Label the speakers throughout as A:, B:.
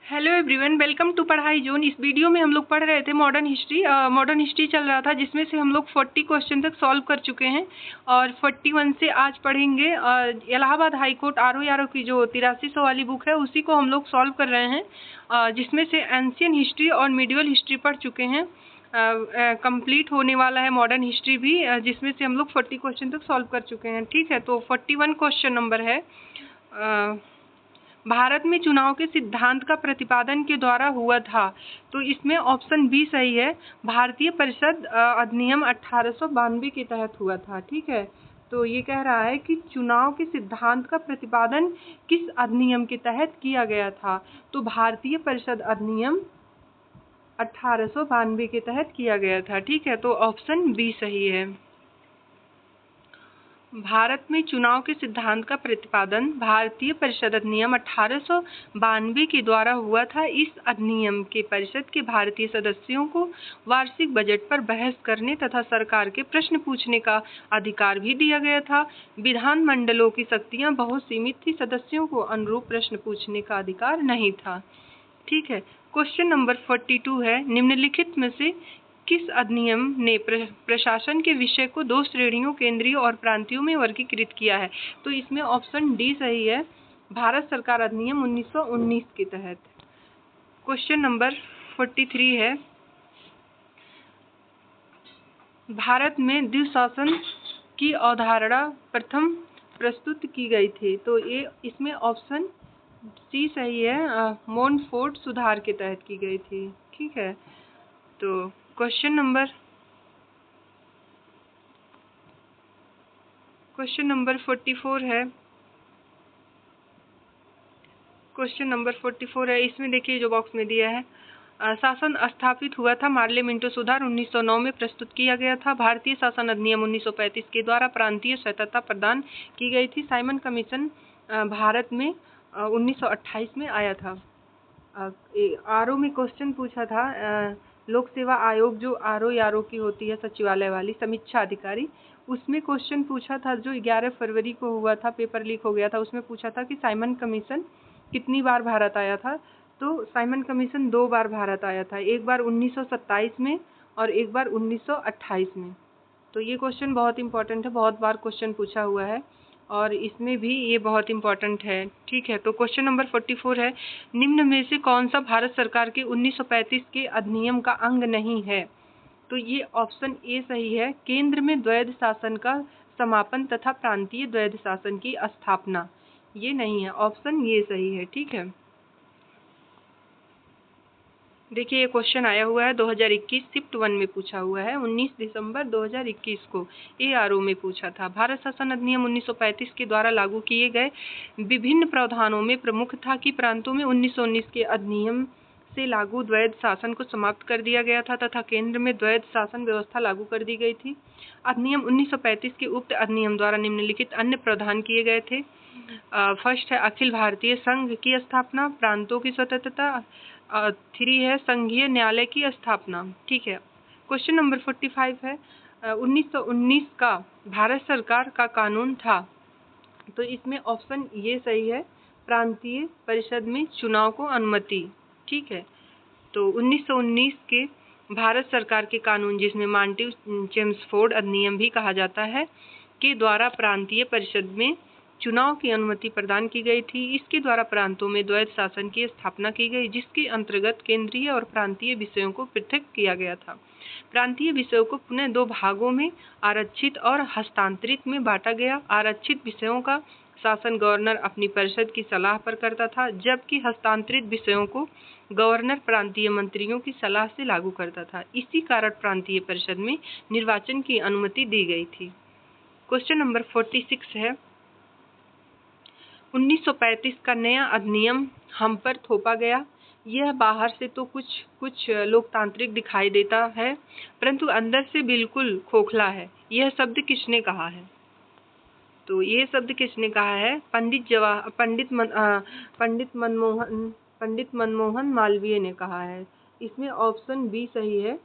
A: Hello everyone, welcome to पढ़ाई zone. इस video में हम लोग पढ़ रहे थे मॉडर्न हिस्ट्री चल रहा था, जिसमें से हम लोग 40 क्वेश्चन तक सॉल्व कर चुके हैं और 41 से आज पढ़ेंगे। इलाहाबाद हाई कोर्ट आर की जो 8300 वाली बुक है उसी को हम लोग सॉल्व कर रहे हैं, जिसमें से एंशियन हिस्ट्री और मिडिवल हिस्ट्री पढ़ चुके हैं। कंप्लीट होने वाला है मॉडर्न हिस्ट्री भी, जिसमें से हम लोग 40 क्वेश्चन तक सॉल्व कर चुके हैं। ठीक है, तो 41 क्वेश्चन नंबर है, भारत में चुनाव के सिद्धांत का प्रतिपादन के द्वारा हुआ था। तो इसमें ऑप्शन बी सही है, भारतीय परिषद अधिनियम 1892 के तहत हुआ था। ठीक है, तो ये कह रहा है कि चुनाव के सिद्धांत का प्रतिपादन किस अधिनियम के तहत किया गया था। तो भारतीय परिषद अधिनियम 1892 के तहत किया गया था। ठीक है, तो ऑप्शन बी सही है। भारत में चुनाव के सिद्धांत का प्रतिपादन भारतीय परिषद अधिनियम 1892 के द्वारा हुआ था। इस अधिनियम के परिषद के भारतीय सदस्यों को वार्षिक बजट पर बहस करने तथा सरकार के प्रश्न पूछने का अधिकार भी दिया गया था। विधानमंडलों की शक्तियां बहुत सीमित थी, सदस्यों को अनुरूप प्रश्न पूछने का अधिकार नहीं था। ठीक है, क्वेश्चन नंबर 42 है, निम्नलिखित में से किस अधिनियम ने प्रशासन के विषय को दो श्रेणियों केंद्रीय और प्रांतीयों में वर्गीकृत किया है। तो इसमें ऑप्शन डी सही है, भारत सरकार अधिनियम 1919 के तहत। क्वेश्चन नंबर 43 है, भारत में द्विशासन की अवधारणा प्रथम प्रस्तुत की गई थी। तो ये इसमें ऑप्शन सी सही है, मोनफोर्ट सुधार के तहत की गई थी। ठीक है, तो क्वेश्चन नंबर 44 है। क्वेश्चन नंबर 44 है, इसमें देखिए जो बॉक्स में दिया है, शासन स्थापित हुआ था, मार्ले मिंटो सुधार 1909 में प्रस्तुत किया गया था। भारतीय शासन अधिनियम 1935 के द्वारा प्रांतीय स्वतंत्रता प्रदान की गई थी। साइमन कमीशन भारत में 1928 में आया था। आरओ में क्वेश्चन पूछा था, लोक सेवा आयोग जो आरओ की होती है सचिवालय वाली समीक्षा अधिकारी, उसमें क्वेश्चन पूछा था जो 11 फरवरी को हुआ था, पेपर लीक हो गया था। उसमें पूछा था कि साइमन कमीशन कितनी बार भारत आया था। तो साइमन कमीशन 2 बार भारत आया था, एक बार 1927 में और एक बार 1928 में। तो ये क्वेश्चन बहुत इंपॉर्टेंट है, बहुत बार क्वेश्चन पूछा हुआ है और इसमें भी ये बहुत इंपॉर्टेंट है। ठीक है, तो क्वेश्चन नंबर 44 है, निम्न में से कौन सा भारत सरकार के 1935 के अधिनियम का अंग नहीं है। तो ये ऑप्शन ए सही है, केंद्र में द्वैध शासन का समापन तथा प्रांतीय द्वैध शासन की स्थापना। ये नहीं है, ऑप्शन ये सही है। ठीक है, देखिए ये क्वेश्चन आया हुआ है 2021 शिफ्ट 1 में पूछा हुआ है, 19 दिसंबर 2021 को एआरओ में पूछा था। भारत शासन अधिनियम 1935 के द्वारा लागू किए गए विभिन्न प्रावधानों में प्रमुख था कि प्रांतों में 1919 के अधिनियम से लागू द्वैध शासन को समाप्त कर दिया गया था तथा केंद्र में द्वैध शासन व्यवस्था लागू कर दी गई थी। अधिनियम 1935 के उक्त अधिनियम द्वारा निम्नलिखित अन्य प्रावधान किए गए थे। फर्स्ट है अखिल भारतीय संघ की स्थापना, प्रांतों की स्वतंत्रता। 3 है संघीय न्यायालय की स्थापना। ठीक है, क्वेश्चन नंबर 45 है, 1919 का भारत सरकार का कानून था। तो इसमें ऑप्शन ये सही है, प्रांतीय परिषद में चुनाव को अनुमति। ठीक है, तो 1919 के भारत सरकार के कानून, जिसमें मार्टिन चेम्सफोर्ड अधिनियम भी कहा जाता है, के द्वारा प्रांतीय परिषद में चुनाव की अनुमति प्रदान की गई थी। इसके द्वारा प्रांतों में द्वैध शासन की स्थापना की गई, जिसके अंतर्गत केंद्रीय और प्रांतीय विषयों को पृथक किया गया था। प्रांतीय विषयों को पुनः 2 भागों में आरक्षित और हस्तांतरित में बांटा गया। आरक्षित विषयों का शासन गवर्नर अपनी परिषद की सलाह पर करता था, जबकि हस्तांतरित विषयों को गवर्नर प्रांतीय मंत्रियों की सलाह से लागू करता था। इसी कारण प्रांतीय परिषद में निर्वाचन की अनुमति दी गई थी। क्वेश्चन नंबर 46 है, 1935 का नया अधिनियम हम पर थोपा गया। यह बाहर से तो कुछ लोकतांत्रिक दिखाई देता है, परंतु अंदर से बिल्कुल खोखला है। यह शब्द किसने कहा है। तो ये शब्द किसने कहा है, पंडित मनमोहन मालवीय ने कहा है। इसमें ऑप्शन बी सही है,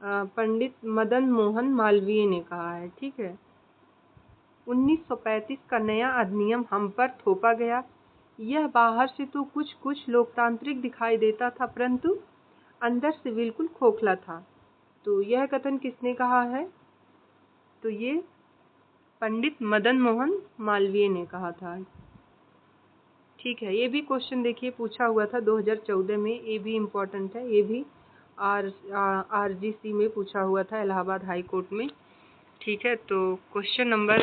A: पंडित मदन मोहन मालवीय ने कहा है। ठीक है, 1935 का नया अधिनियम हम पर थोपा गया। यह बाहर से तो कुछ कुछ लोकतांत्रिक दिखाई देता था, परंतु अंदर से बिल्कुल खोखला था। तो यह कथन किसने कहा है? तो ये पंडित मदन मोहन मालवीय ने कहा था। ठीक है, ये भी क्वेश्चन देखिए पूछा हुआ था 2014 में, ये भी इम्पोर्टेंट है। ये भी RGC में पूछा हुआ था, इलाहाबाद हाई कोर्ट में। ठीक है, तो क्वेश्चन नंबर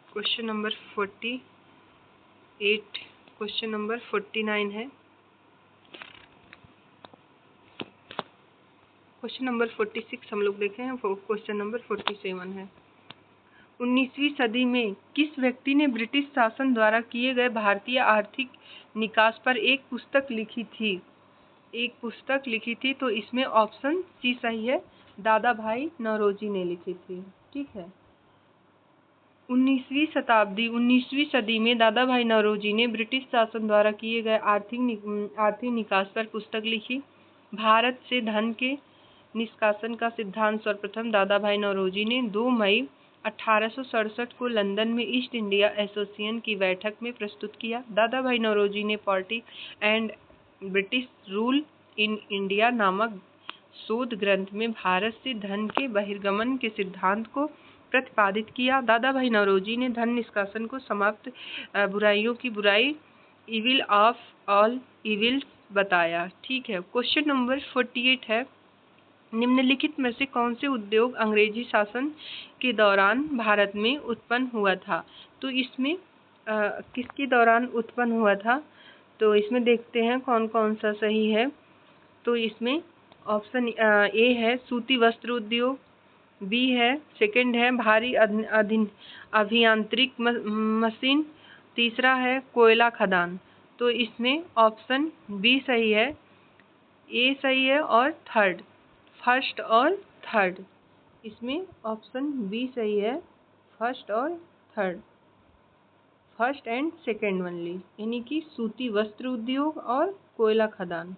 A: 48, क्वेश्चन नंबर 49 है। क्वेश्चन नंबर 46 हम लोग देखे हैं, क्वेश्चन नंबर 47 है। 19वीं सदी में किस व्यक्ति ने ब्रिटिश शासन द्वारा किए गए भारतीय आर्थिक निकास पर एक पुस्तक लिखी थी? तो इसमें ऑप्शन सी सही है, दादा भाई नौरोजी ने लिखी थी। ठीक है, 19वीं सदी में दादा भाई नौरोजी ने ब्रिटिश शासन द्वारा किए गए आर्थिक निकास पर पुस्तक लिखी। भारत से धन के निष्कासन का सिद्धांत सर्वप्रथम दादा भाई नौरोजी ने 2 मई 1867 को लंदन में ईस्ट इंडिया एसोसिएशन की बैठक में प्रस्तुत किया। दादा भाई नौरोजी ने politics and British rule in India नामक शोध ग्रंथ में भारत से धन के बहिर्गमन के सिद्धांत को प्रतिपादित किया। दादा भाई नौरोजी ने धन निष्कासन को समाप्त बुराइयों की बुराई, इविल ऑफ ऑल इविल्स बताया। ठीक है, क्वेश्चन नंबर 48 है। निम्नलिखित में से कौन से उद्योग अंग्रेजी शासन के दौरान भारत में उत्पन्न हुआ था? तो इसमें किसके दौरान उत्पन्न हुआ था? तो इसमें देखते हैं कौन कौन सा सही है। तो इसमें ऑप्शन ए है सूती वस्त्र उद्योग, बी है, सेकंड है भारी अभियांत्रिक मशीन, तीसरा है कोयला खदान। तो इसमें ऑप्शन बी सही है, ए सही है और थर्ड, फर्स्ट और थर्ड। इसमें ऑप्शन बी सही है, फर्स्ट और third, first and second only, यानी कि सूती वस्त्र उद्योग और कोयला खदान।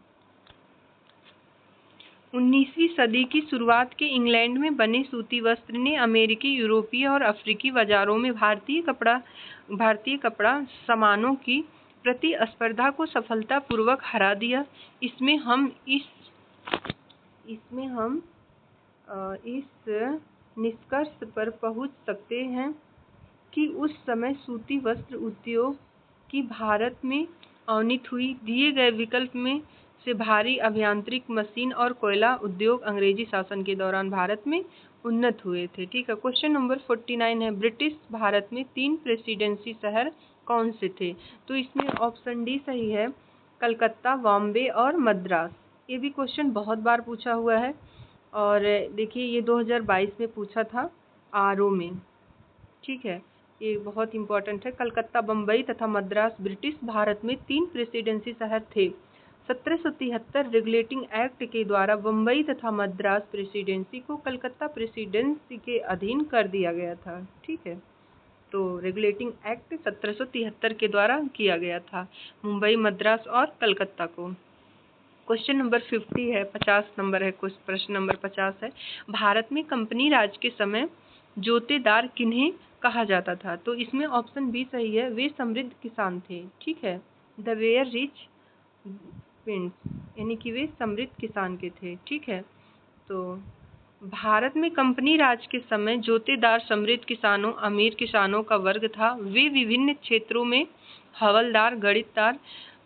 A: 19वीं सदी की शुरुआत के इंग्लैंड में बने सूती वस्त्र ने अमेरिकी, यूरोपीय और अफ्रीकी बाजारों में भारतीय कपड़ा सामानों की प्रतिस्पर्धा को सफलतापूर्वक हरा दिया। इसमें हम इस निष्कर्ष पर पहुंच सकते हैं कि उस समय सूती वस्त्र उद्योग की भारत में अवनति हुई। दिए गए विकल्प में से भारी अभियांत्रिक मशीन और कोयला उद्योग अंग्रेजी शासन के दौरान भारत में उन्नत हुए थे। ठीक है, क्वेश्चन नंबर 49 है। ब्रिटिश भारत में 3 प्रेसिडेंसी शहर कौन से थे? तो इसमें ऑप्शन डी सही है, कलकत्ता, बॉम्बे और मद्रास। ये भी क्वेश्चन बहुत बार पूछा हुआ है और देखिए ये 2022 में पूछा था RO में। ठीक है, ये बहुत इंपॉर्टेंट है। कलकत्ता, बम्बई तथा मद्रास ब्रिटिश भारत में 3 प्रेसिडेंसी शहर थे। 1773 रेगुलेटिंग एक्ट के द्वारा बम्बई तथा मद्रास प्रेसिडेंसी को कलकत्ता प्रेसिडेंसी के अधीन कर दिया गया था। ठीक है, तो रेगुलेटिंग एक्ट 1773 के द्वारा किया गया था मुंबई, मद्रास और कलकत्ता को। क्वेश्चन नंबर 50 है, 50 नंबर है, प्रश्न नंबर 50 है। भारत में कंपनी राज के समय जोतेदार किन्हें कहा जाता था? तो इसमें ऑप्शन बी सही है, वे समृद्ध किसान थे। ठीक है, द वेयर रिच पिंस, यानी कि वे समृद्ध किसान के थे। ठीक है, तो भारत में कंपनी राज के समय जोतेदार समृद्ध किसानों, अमीर किसानों का वर्ग था। वे विभिन्न क्षेत्रों में हवलदार, गणितदार,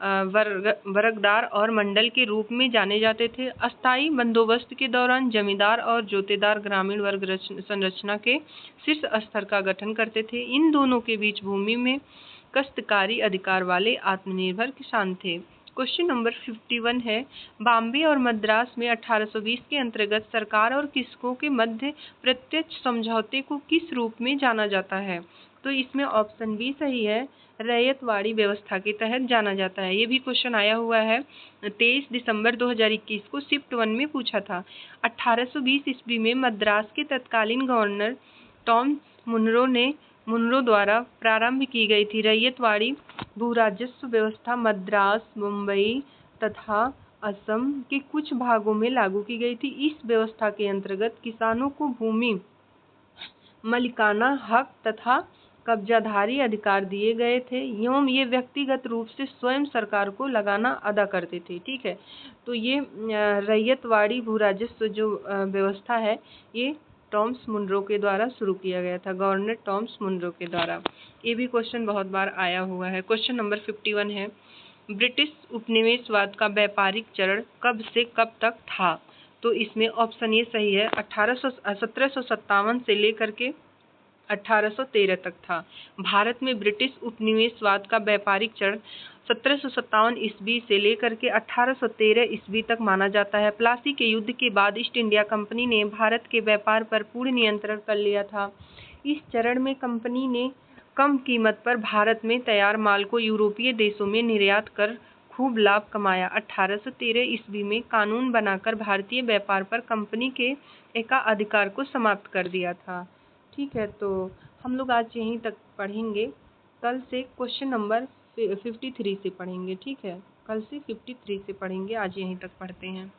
A: वर्गदार और मंडल के रूप में जाने जाते थे। अस्थायी बंदोबस्त के दौरान जमींदार और जोतेदार ग्रामीण वर्ग संरचना के शीर्ष स्तर का गठन करते थे। इन दोनों के बीच भूमि में काश्तकारी अधिकार वाले आत्मनिर्भर किसान थे। क्वेश्चन नंबर 51 है। बॉम्बे और मद्रास में 1820 के अंतर्गत सरकार और कृषकों के मध्य प्रत्यक्ष समझौते को किस रूप में जाना जाता है? तो इसमें ऑप्शन बी सही है, रैयतवाड़ी व्यवस्था के तहत जाना जाता है। ये भी क्वेश्चन आया हुआ है, 23 दिसंबर 2021 को शिफ्ट 1 में पूछा था। 1820 ईस्वी में मद्रास के तत्कालीन गवर्नर टॉम मुनरो द्वारा प्रारंभ की गई थी। रैयतवाड़ी भूराजस्व व्यवस्था मद्रास, मुंबई तथा असम के कुछ भागों में लागू की गई थी। इस व्यवस्था के अंतर्गत किसानों को भूमि मालिकाना हक तथा कब्जाधारी अधिकार दिए गए थे एवं ये व्यक्तिगत रूप से स्वयं सरकार को लगाना अदा करते थे। ठीक है, तो ये रैयतवाड़ी भू राजस्व जो व्यवस्था है ये टॉमस मुनरो के द्वारा शुरू किया गया था, गवर्नर टॉमस मुनरो के द्वारा। ये भी क्वेश्चन बहुत बार आया हुआ है। क्वेश्चन नंबर 51 है, ब्रिटिश उपनिवेशवाद का व्यापारिक चरण कब से कब तक था? तो इसमें ऑप्शन ए सही है, 1757 से लेकर के 1813 तक था। भारत में ब्रिटिश उपनिवेशवाद का व्यापारिक चरण 1757 ईस्वी से लेकर के 1813 ईस्वी तक माना जाता है। प्लासी के युद्ध के बाद ईस्ट इंडिया कंपनी ने भारत के व्यापार पर पूर्ण नियंत्रण कर लिया था। इस चरण में कंपनी ने कम कीमत पर भारत में तैयार माल को यूरोपीय देशों में निर्यात कर खूब लाभ कमाया। 1813 ईस्वी में कानून बनाकर भारतीय व्यापार पर कंपनी के एकाधिकार को समाप्त कर दिया था। ठीक है, तो हम लोग आज यहीं तक पढ़ेंगे। कल से क्वेश्चन नंबर 53 से पढ़ेंगे। ठीक है, कल से 53 से पढ़ेंगे, आज यहीं तक पढ़ते हैं।